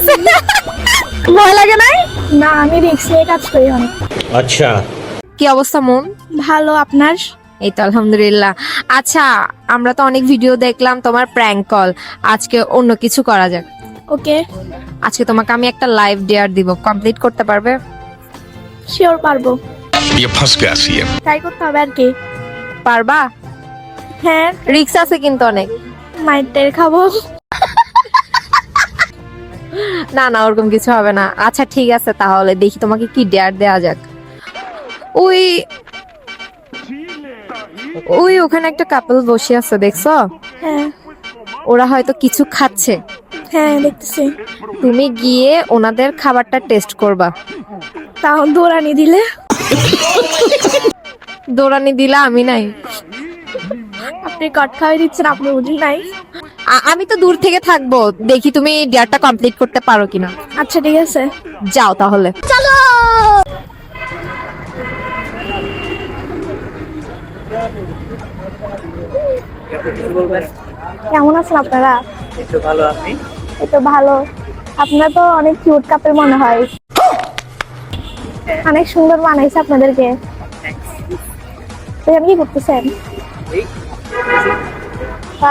গেছে। ভয় লাগে নাই? না, আমি রিস্ক নিয়ে কাজ করি অনেক। अच्छा কি অবস্থা মন? ভালো, আপনার? এই তো আলহামদুলিল্লাহ। আচ্ছা, আমরা তো অনেক ভিডিও দেখলাম তোমার প্র্যাঙ্ক কল, আজকে অন্য কিছু করা যাক। ওকে, আজকে তোমাকে আমি একটা লাইভ ডেয়ার দিব, কমপ্লিট করতে পারবে? শিওর পারবো। ये फंस गया सीएम। ট্রাই করতে হবে আর কি। পারবা? হ্যাঁ, রিস্ক আছে কিন্তু অনেক। মাইটের খাবো। না না, ওরকম কিছু হবে না। আচ্ছা ঠিক আছে, তাহলে দেখি তোমাকে কি ডেয়ার দেয়া যাক। ওই ওই ওখানে একটা কাপল বসে আছে, দেখছো? হ্যাঁ ওরা হয়তো কিছু খাচ্ছে। হ্যাঁ, দেখতেছি। তুমি গিয়ে ওনাদের খাবারটা টেস্ট করবা। তাও দৌড়ানি দিলে? দৌড়ানি দিলা, আমি নাই। আপনি কট খাওয়াই দিচ্ছেন, আপনি বুঝি নাই। আমি তো দূর থেকে থাকবো, দেখি তুমি ডেয়ারটা কমপ্লিট করতে পারো কিনা। আচ্ছা ঠিক আছে। যাও তাহলে। চলো। কেমন আছেন আপনারা? ভালো আপনি? এই তো ভালো। আপনারা তো অনেক কিউট কাপল মনে হয়, অনেক সুন্দর মানাইছে আপনাদেরকে। তো আপনি কি করতেছেন?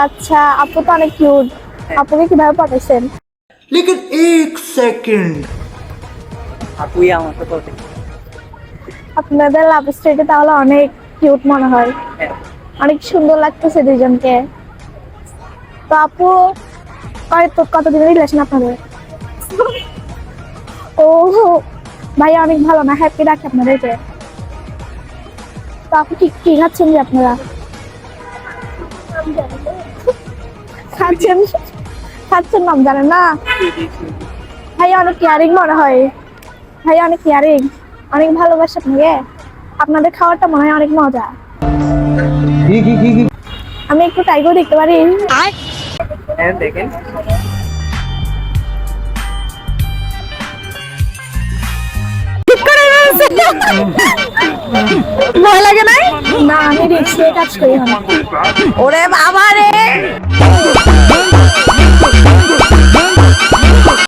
আচ্ছা, আপু তো অনেক কিউট। আপুকে কিভাবে পাঠাইছেন? लेकिन एक सेकंड আপুই আমাকে বলে। আপনাদের লাভ স্টোরিটা তাহলে অনেক কিউট মনে হয়, অনেক সুন্দর লাগতেছে দুইজনকে। তো আপু কতদিনের রিলেশন আপনাদের? ও ভাইয়া অনেক ভালো না, হ্যাপি রাখে আপনাদেরকে। তো আপু কি কি খাচ্ছেন যে আপনারা? খাচ্ছেন খাচ্ছেন নাম জানেন না? ভাইয়া অনেক কেয়ারিং মনে হয়, ভাইয়া অনেক কেয়ারিং, অনেক ভালোবাসে আপনাকে। আপনাদের খাওয়াটা মনে হয় অনেক মজা। আমি একটু ট্রাই করে দেখতে পারি? হ্যাঁ দেখেন। ভয় লাগে নাই? না, আমি রিস্ক নিয়ে কাজ করি অনেক। ওরে বাবা রে।